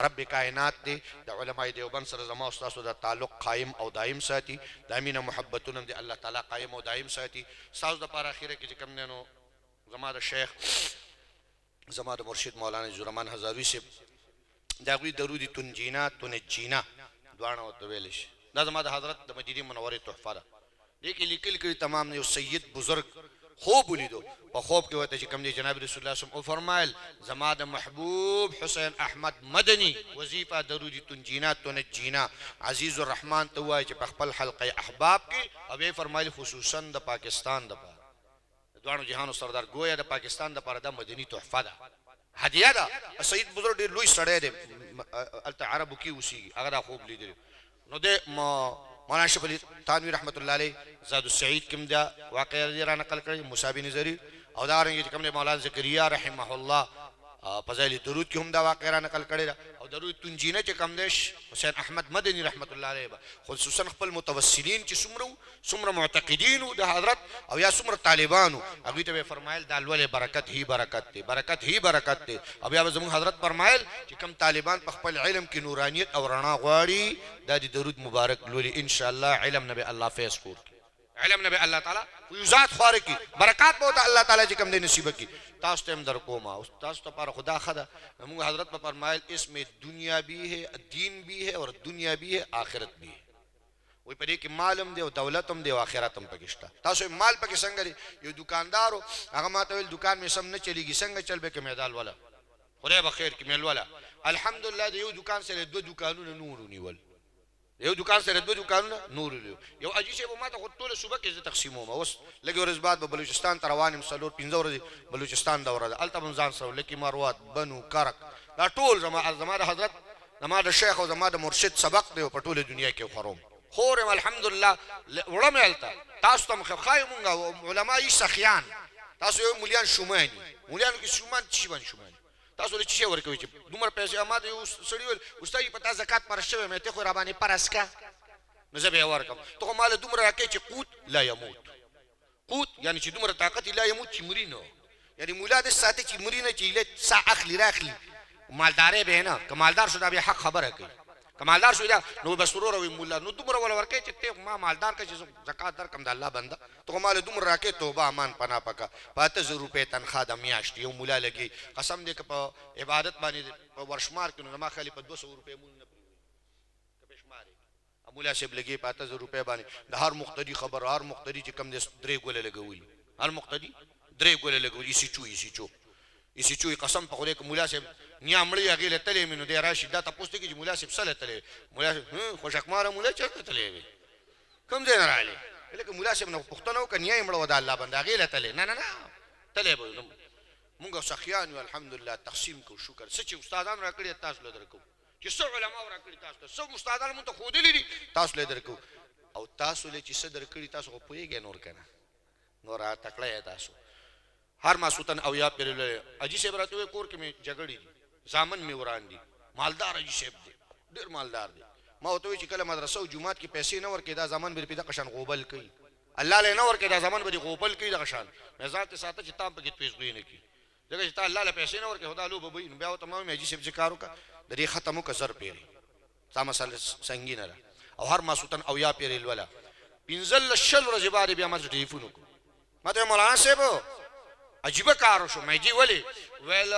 رب کائنات دی د علماء دیوبند سره زما او تاسو د تعلق قائم او دائم ساتي د امینه محبتونه دی الله تعالی قائم او دائم ساتي تاسو د پاره اخیره کې کوم نه نو زما د شیخ زما د مرشد مولانا زورمان هزاروی سے داوی درودی تنجینا تنجینا دوانه او ویل شي دا زما د حضرت د مدینه منوره تحفه ده دې کې لیکل کړي تمام یو سید بزرگ خوب ولیدو په خوب کې وته چې کوم دی جناب رسول الله صلی الله علیه وسلم او فرمایل زما د محبوب حسین احمد مدنی وظیفه درودی تنجینا تنجینا عزیز الرحمن ته وای چې په خپل حلقه احباب کې او فرمایل خصوصا د پاکستان د پاره دوانو جهان سردار گویا د پاکستان د پاره د مدنی تحفه ده هدیه ده سید بزرگ ډیر لوی سړی دی الته عربو کې اوسېږي هغه خوب لیدل نو د مولانا شریف علي تانوی رحمت الله علیه زاد السعید کوم دا واقعا را نقل کړی موسی بن زری او دا رنګ کوم مولانا زکریا رحمه الله فضائل درود کې هم دا واقعا را نقل کړی او درود تنجینه چې کوم دیش حسین احمد مدنی رحمت الله علیه خصوصا خپل متوسلین چې څومره معتقدین د حضرت او یا څومره طالبانو هغه ته فرمایل دا لول برکت هی برکت دی برکت هی برکت دی او بیا زموږ حضرت فرمایل چې کوم طالبان په خپل علم کې نورانیت او رڼا غواړي دا د درود مبارک لولي ان شاء الله علم نبی الله فیض کور علم نبی الله تعالی فیوزات خوار کی برکات به الله تعالی چې کوم دې نصیب کی تاسو ته هم در کوما او تاسو ته پر خدا خدا موږ حضرت په فرمایل اس میں دنیا بھی ہے دین بھی ہے اور دنیا بھی ہے آخرت بھی ہے وای په دې کې مالم دی او دولت هم دی او آخرت هم پکشتا تاسو مال پکې څنګه دی یو دکاندارو هغه ماته ویل دکان مې سم نه چلیږي څنګه چل به کې میدال والا خدای بخیر کې میل والا الحمدلله یو دکان سره دوه دکانونه نور نیول یو دکان سره دوه دکانونه نور لیو یو اجي شه ما ته ټوله صبح کې تقسیموم اوس لګي ورځ بعد به بلوچستان ته روانم سلور 15 ورځې بلوچستان دوره ده الته ځان سره لکه مروات بنو کرک دا ټول زما د حضرت زما د شیخ او زما د مرشد سبق دی په ټوله دنیا کې خروم خورم الحمدلله وړم الته تاسو ته مخخای مونږ علماء یې سخیان تاسو یو مليان شومانی مليان کې شومان چی باندې شومان تاسو له چی ورکوي چې دومره پیسې اماده یو سړی ول استاد په تاسو زکات پر شوی مې ته خو را باندې پرسکا نو زه به ورکم ته مال دومره راکې چې قوت لا يموت قوت یعنی چې دومره طاقت لا يموت چې مرینو یعنی مولا د ساتي چې مرینه چې له سا اخلي راخلي مالدارې به نه کمالدار شو دا به حق خبره کوي کمالدار شو دا نو بس ورور او مولا نو دومره ول ورکې چې ته ما مالدار کې چې زکات درکم د الله بنده ته مال دومره راکې توبه امان پنا پکا 5000 روپے تنخواه د میاشت یو مولا لګي قسم دې ک په عبادت باندې په ورشمار کې نو ما خالي په 200 روپے مول نه کپشماري مولا شپ لګي 5000 روپے باندې د هر مقتدی خبر هر مقتدی چې کم دې درې ګول لګوي هر مقتدی درې ګول لګوي اسی چوي قسم په خله ک مولا شپ نیا مړی هغه له تلې مینو دې راشي دا تاسو ته کې مولا شپ سره تلې مولا خوشکمار مولا چرته تلې کوم ځای راځي لکه مولا شپ نو پښتنو ک نیا مړ ودا الله بندا هغه له تلې نه تلې به مونږ سخیان الحمدلله تقسیم کو شکر سچ استادان را کړی تاسو له درکو چې څو علماء را کړی تاسو څو استادان مونږ ته خو دې لري تاسو له درکو او تاسو له چې صدر کړی تاسو خو پويږئ نور کنه نور تکړه تاسو هر ما سوتن او یا پر اجي شه براتوي کور کې می جګړې زامن می وران دي مالدار اجي شه دي ډیر مالدار دي ما وته چې کله مدرسې او جمعات کې پیسې نه ورکې دا زمان به پیدا قشن غوبل کوي الله له نه ورکې دا زمان به غوبل کوي دا قشن مزات ساته چې تام پکې پیسې نه کی دغه چې الله له پیسې نه ورکې خدا له به بیا تمام می اجي شه ذکر وکړه د دې ختمو کا زر پیری سم مسل سنگینه او هر ما سوتن او یا پیری ولا پنځل شل ورځې بعد بیا ما ټلیفون وکړ ماته مولانا صاحب عجیب کار شو مې جی ولی ویل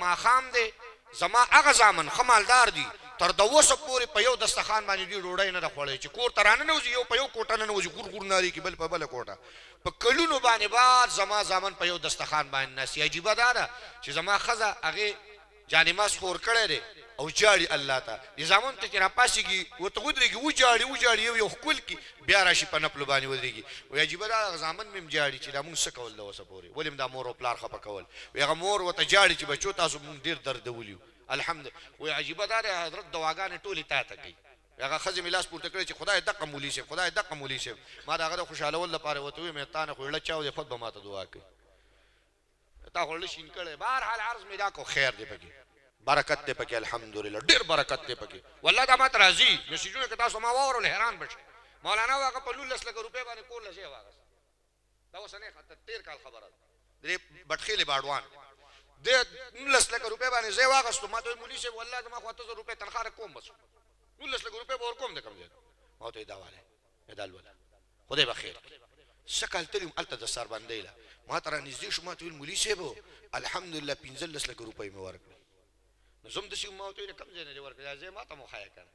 ما خام دې زما هغه زامن خمالدار دي تر دوسه پورې په یو دستخان باندې دی ډوډۍ نه خوړې چې کور ترانه نه وځي یو په یو کوټه نه وځي ګور ناری کې بل په بل کوټه په کلونو باندې بعد زما زامن په یو دستخان باندې نسی عجیب ده چې زما خزه هغه جانماز خور کړي دي او جاړي الله ته نظامون ته را پاسيږي وته ودرېږي و جاړي یو خپل کی بیا راشي په نپل باندې ودرېږي و عجیب ده زامن مم جاړي چې دا مونږ څه کول دا وسه پوري ولیم دا مور او پلار خپه کول ویغه مور وته جاړي چې بچو تاسو مونږ ډیر درد ولیو الحمد و عجیب ده حضرت دواګانې ټولې تا ته کوي هغه خزم لاس پورته کړی چې خدای دقه مولي شه خدای دقه مولي شه ما دا هغه خوشاله ول لپاره وته مې تانه خو لچاو دې خود به ماته دعا کوي تا خو لشین کړي بهر حال عرض مې دا کو خیر دې پکې برکت دې پکې الحمدلله ډیر برکت دې پکې والله دا مات راضي مسیجونه کتا سما وورل حیران بش مولانا واګه په 10 لک روپے باندې کول لشه واګه دا وسنه خاطر 13 کال خبره دې بټخېلې باډوان د 19 لک روپے باندې زه واغستو ما ته مولوی صاحب والله زما خو 8000 روپے تنخواه کوم بس 19 لک روپے به ورکوم د کوم ځای ما ته دا واله مدال ولا خدای بخیر شکل تلم الته د سر باندې لا ما تر نږدې شو ما ته مولوی صاحب الحمدلله 15 لک روپے مې ورکړ نو زم د شي ما ته کوم ځای نه ورکړ زه ما ته مخایا کړ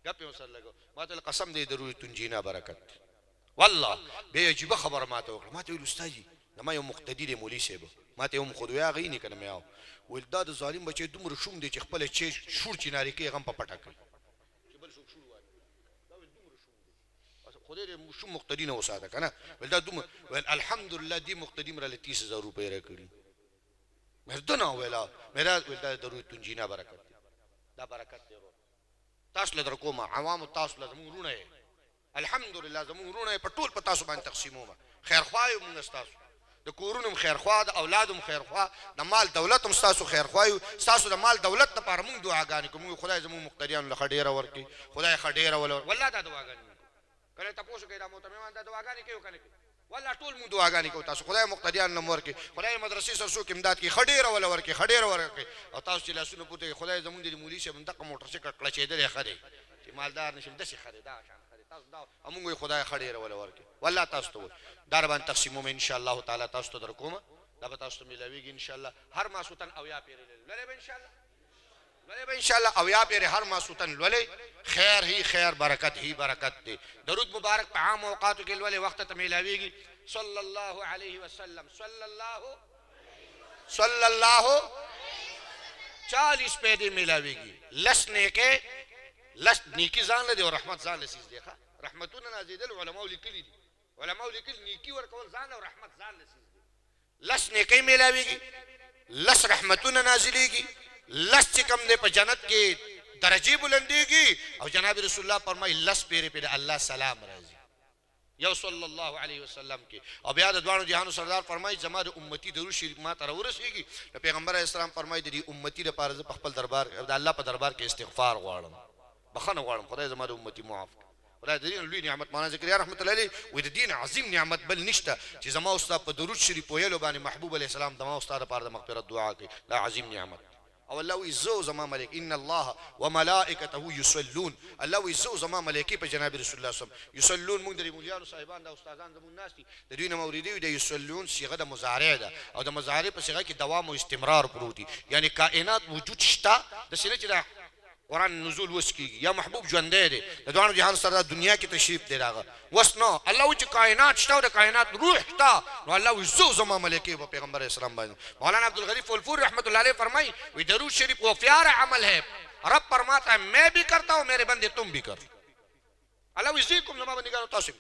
غپ یې وسر لګو ما ته قسم دې ضروري تنجینا برکت والله به عجیب خبر ما ته وکړه ما ته استاد ما یو مقتدی دی مولوی صاحب ما ته یو خدویا غی نه کنه مې ولدا د ظالم بچي دومره شوم دي چې خپل چې شور چیناری کې غم په پټه کوي چې بل شور وایي دا دومره شوم دي خدای دې شوم مقتدی نه وساته کنه ولدا دومره الحمدلله دې مقتدی مر 30000 روپے راکړي مردنا ویلا میرا ولدا ضروري تنجینا برکت دا برکت دی تاسو لدر کومه عوام تاسو لزمون رونه الحمدلله زمون رونه په ټول په تاسو باندې تقسیمومه خیر خوایو موږ تاسو د کورونم خیر خوا د اولادم خیر خوا د مال دولتم تاسو خیر خوایو تاسو د مال دولت لپاره موږ دعاګانې کوو خدای زمون مقتدیان له خډیره ورکی خدای خډیره ول والله دا دعاګانې کله تاسو کې دا محترمان دا دعاګانې کوي کنه والله ټول موږ دعاګانې کوو تاسو خدای مقتدیان نم ورکی خدای مدرسې سره سو کې امداد کی خډیره ول ورکی خډیره ورکی او تاسو چې لاسونه پوتې خدای زمون د مولوی شه منطقه موټر سایکل کلچېدل خره چې مالدار نشم دشي خره دا شان تاسو دا موږ خدای خډیره ول ورکی والله تاسو ته در باندې تقسیموم ان شاء الله تعالی تاسو ته درکوم دا به تاسو ته ملويږي ان شاء الله هر ماسوتن او یا پیری لری به ان شاء الله لری به ان شاء الله او یا پیری هر ماسوتن لولي خیر هی خیر برکت هی برکت دی درود مبارک په عام اوقاتو کې لولي وخت ته ملويږي صلی الله علیه وسلم صلی الله 40 پیدې ملويږي لسنه کې لس نیکی ځان له رحمت ځان له سیز دی رحمتونه نازیدل علماء لیکلي دي علماء لیکل نیکی ورکول ځان او رحمت ځان لسیږي لس نیکی ملاویږي لس رحمتونه نازلېږي لس چې کوم دی په جنت کې درجې بلندېږي او جناب رسول الله فرمایي لس پیرې پې د الله سلام راځي یو صلی الله علیه وسلم کې او بیا د دوانو جهانو سردار فرمایي زما د امتی درود شریف ما ته راورسېږي د پیغمبر اسلام فرمایي د دې امتی لپاره زه په خپل دربار د الله په دربار کې استغفار غواړم بخښنه غواړم خدای زما د امتی معاف خدای د دې لوی نعمت مولانا ذکریا رحمت الله علیه وې د دین عظیم نعمت بل نشته چې زما استاد په درود شریف ویلو باندې محبوب علیه السلام دما استاد لپاره د مغفرت دعا کوي دا عظیم نعمت او الله ويزو زما ملك ان الله وملائكته يصلون الله ويزو زما ملائكه په جناب رسول الله صلی الله علیه وسلم يصلون موږ د مولیانو صاحبان د استادان زمون ناس دي د دوی نه موریدي د يصلون صيغه د مضارع ده او د مضارع په صيغه کې دوام او استمرار پروت دي یعنی کائنات وجود شته د سینې چې قرآن نزول وسکیږي یا محبوب ژوندی دی د دوانو جهان سره دنیا کې تشریف دی راغه وس نو الله چې کائنات شته او د کائنات روح شته نو الله وی زو زما ملائکه په پیغمبر اسلام باندې مولانا عبدالغنی فولفور رحمت اللہ علیہ فرمائی وی درود شریف وہ پیارا عمل ہے رب فرماتا ہے میں بھی کرتا ہوں میرے بندے تم بھی کر الله وی زیکم زما بندگانو تاسو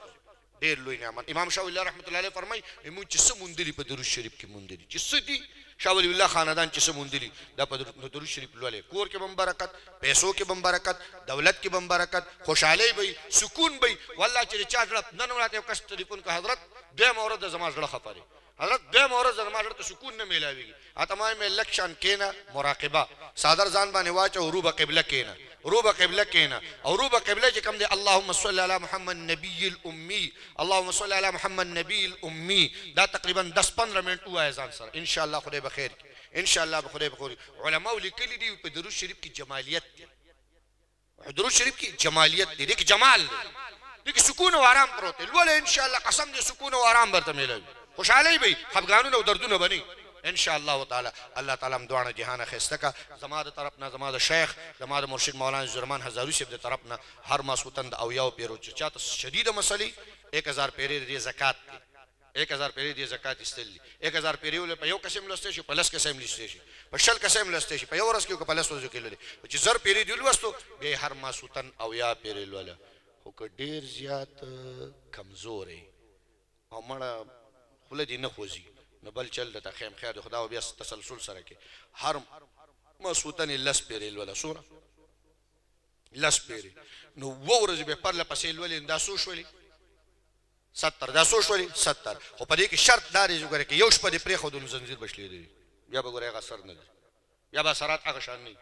ډیر لوی نعمت امام شاہ ولی رحمت اللہ علیہ فرمای موږ چې څه مونږ په درود شریف کې مونږ دي چې څه دي شاه ولی الله خاندان چې څه مونږ دي دا په درود شریف لولې کور کې بم برکت پیسو کې بم برکت دولت کې بم برکت خوشحالي وي سکون وي والله چې چا ځړ نن ولاته کس ټلیفون کا حضرت دې مورد زما ځړ خفاري حضرت دې مورد زما ځړ ته سکون نه ملاويږي اتمه مې لکشن کینا مراقبه صادر ځان باندې واچو روبه قبله کینا روبه قبله کینا او روبه قبله چې کوم دی اللهم صل علی محمد نبی الامي اللهم صل علی محمد نبی الامي دا تقریبا 10-15 منټ وای ځان سره ان شاء الله خدای بخیر ان شاء الله خدای بخیر علماء لیکلي دي په درود شریف کې جمالیت دي درود شریف کې جمالیت دي دغه جمال دي دغه سکون او آرام پروت دی ول ان شاء الله قسم دې سکون او آرام برته ملوي خوشحالي به خفګانونه او دردونه بني ان شاء الله تعالی الله تعالی مدوانه جهان خستکا زماده طرفنا زماده شیخ زماده مرشد مولانا زرمان هزارو شپ د طرفنا هر ماسوتن د او یو پیرو چاته شدید مسلې 1000 پیری د زکات 1000 پیری د زکات استلی 1000 پیری په یو قسم لسته شي په لس قسم لسته شي په شل قسم لسته شي په یو ورځ کې په لس ورځې کې لري چې زر پیری دی لوستو به هر ماسوتن او یا پیری لوله خو ډیر زیات کمزورې او مړه خله دي نه خوځي نو بل چل د خیم خیر خدا او بیا تسلسل سره کې هر مسوتن لس پیری ولا سوره لس پیری نو ورځ به پر لپسې ولې دا سو شولې 70 دا سو شولې 70 خو په دې کې شرط داري جو کې یو شپه دې پرې خو د زنجیر بشلې دي بیا به ګورې اثر نه بیا به اثرات هغه شان نه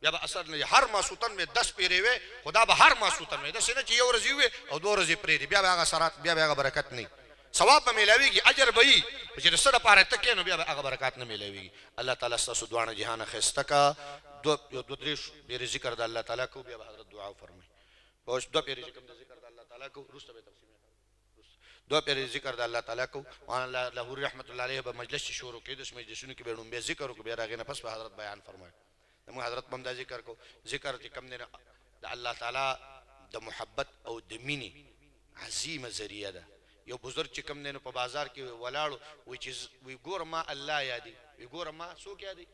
بیا به اثر نه هر مسوتن مې 10 پیری وي خدا به هر مسوتن مې د سینې چې یو ورځ وي او دوه ورځې پرې بیا به هغه اثرات بیا به هغه برکت نه ثواب به ملاويږي اجر به چې سره پاره ته کینو بیا هغه برکات نه ملوي الله تعالی ستاسو دوانه جهان خسته کا دو درې ډېر ذکر د الله تعالی کو بیا حضرت دعا فرمایي اوس دو پیری کوم د ذکر د الله تعالی کو رسته به تقسیم دو پیری ذکر د الله تعالی کو ان الله له رحمت الله علیه به مجلس شروع کړي د مجلسونو کې به نوم به ذکر کو بیا راغې نه پس به حضرت بیان فرمایي نو حضرت بم دا ذکر کو ذکر چې کم نه د الله تعالی د محبت او د مینې عظیمه ذریعہ ده یو بزرگ چې کم نه په بازار کې ولاړو وی چې وی ګور ما الله یادي وی ګور ما څوک یادي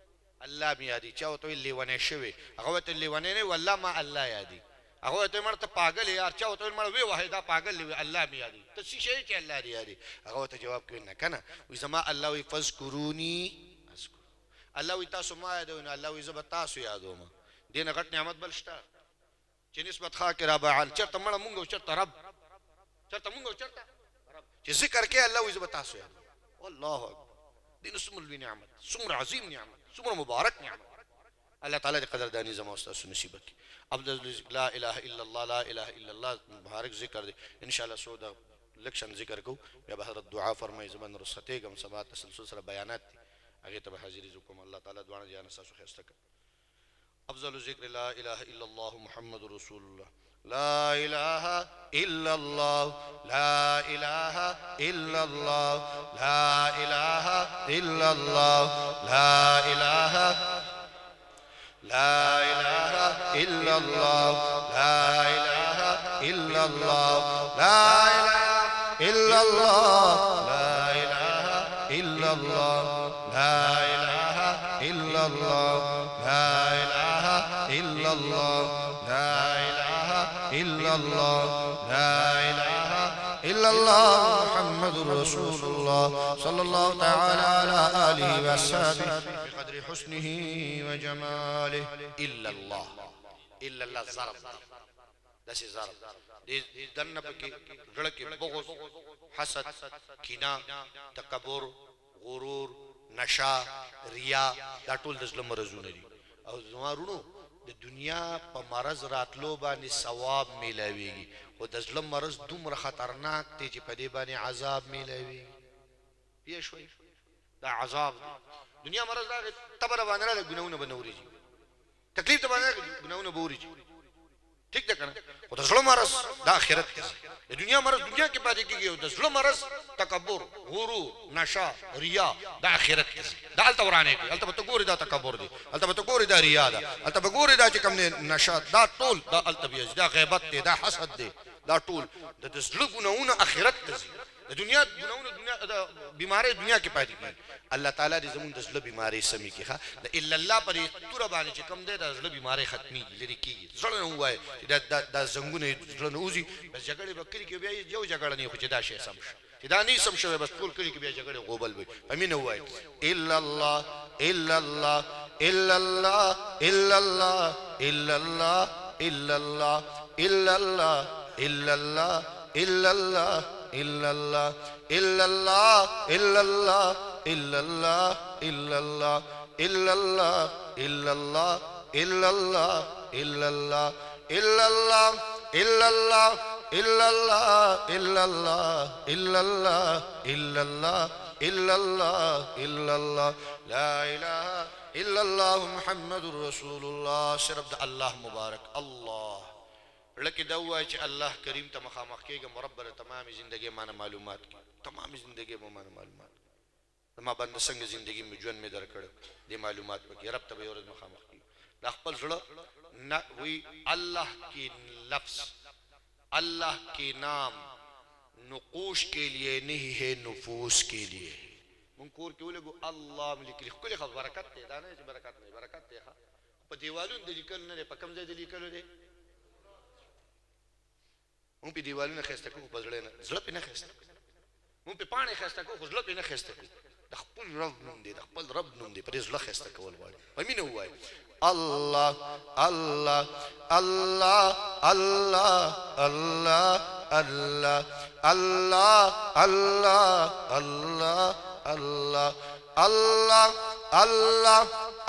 الله می یادي چا وته لیونه شوی هغه ته لیونه نه والله ما الله یادي هغه ته مرته پاگل یار چا وته مړ وی واحده پاگل وی الله می یادي ته څه شي چې الله دی یادي هغه ته جواب کوي نه کنه وی زما الله وی فذكروني اذكر الله وی تاسو ما یادو نه الله وی زب تاسو یادوم دینه غټ نعمت بل شته چې نسبت خاک ربع عل چرته مړ مونږ چرته رب چرته مونږ چرته چې ذکر کې الله وي زبتا سو والله اکبر دین اسم نعمت څومره عظیم نعمت څومره مبارک نعمت الله تعالی دې قدردانی زموږ تاسو نصیب کړي افضل لا اله الا الله لا اله الا الله مبارک ذکر دې ان شاء الله سو دا لکشن ذکر کو بیا به حضرت دعا فرمایي زمون رسته کوم سبا تسلسل سره بیانات هغه ته حاضرې زکم الله تعالی دعا نه جان تاسو خسته کړي افضل ذکر لا اله الا الله محمد رسول الله لا إله إلا الله لا إله إلا الله لا إله إلا الله لا إله لا إله إلا الله لا إله إلا الله لا إله إلا الله لا إله إلا الله لا إله إلا الله لا إله إلا الله لا إله إلا الله لا إله إلا الله محمد رسول الله صلى الله تعالى على آله وصحبه بقدر حسنه وجماله إلا الله إلا الله ضرب داسې ضرب دې دنه پکې زړه کې بغض حسد کینه تکبر غرور نشا ریا دا ټول د ظلم مرزونه دي او زمارونو د دنیا په مرض راتلو باندې ثواب میلاویږي او د ظلم مرض دومره خطرناک دی چې په دې باندې عذاب میلاویږي پوه شوي دا عذاب دی دنیا مرض دا تبره باندې راغلی ګناهونه به نه ورېږي تکلیف ته باندې راغلی ګناهونه به ورېږي ٹھیک ده کنه او د زړه مرض د آخرت کې د دنیا مرض دنیا کې پاتې کېږي او د زړه مرض تکبر غرور نشا ریا د آخرت کې دا هلته ورانه کې هلته به ته ګورې دا تکبر دی هلته به ته ګورې دا ریا ده هلته به ګورې دا چې کوم نشا دا ټول دا هلته بیا دا غیبت دی دا حسد دی دا ټول د زړه ګناهونه آخرت ته ځي د دنیا ګناهونه دنیا د بیماری دنیا کې پاتې کېږي الله تعالی دې زموږ د زړه بیماری سمې کړي د الا الله پرې توره باندې چې کوم دی د زړه بیماری ختمېږي لرې کېږي زړه نه ووایي دا زنګونه زړه نه وځي بس جګړې به کلي کې بیا یو جګړه نه وي خو چې دا شی سم شي چې دا نه سم شوی بس ټول کلي کې بیا جګړې غوبل وي په مینه ووایي الا الله الا الله الا الله الا الله الا الله الا الله الا الله الا الله الا الله إلا الله إلا الله إلا الله إلا الله إلا الله إلا الله إلا الله إلا الله إلا الله إلا الله إلا الله إلا الله إلا الله إلا الله إلا الله إلا الله إلا الله لا إله إلا الله محمد رسول الله شرب الله مبارك الله لکه دا وای چې الله کریم ته مخامخ کېږم رب له تمامي زندګۍ مانه معلومات تمامي زندګۍ به مانه معلومات زما باندې څنګه زندګي مې ژوند مې درکړ دې معلومات وکړي رب ته به یو ورځ مخامخ کېږي دا خپل زړه نه وی الله کی لفظ اللہ کے نام نقوش کے لیے نہیں ہے نفوس کے لیے منکور کیوں لگو اللہ ملک لکھ کلی خواہ برکت تے دانا ہے برکت نہیں برکت تے خواہ پا دیوالون دے لکل نرے پا کم زیدے لکلو دے مون پی دیوالون خیستا کو بزرے نا زلپ پی نخیستا مون پی پانے خیستا کو زلپ پی نخیستا کو دخپل رب نم دے دخپل رب نم دے پر زلپ خیستا کول بارے فمین ہوا ہے اللہ اللہ اللہ اللہ اللہ اللہ اللہ اللہ اللہ اللہ اللہ اللہ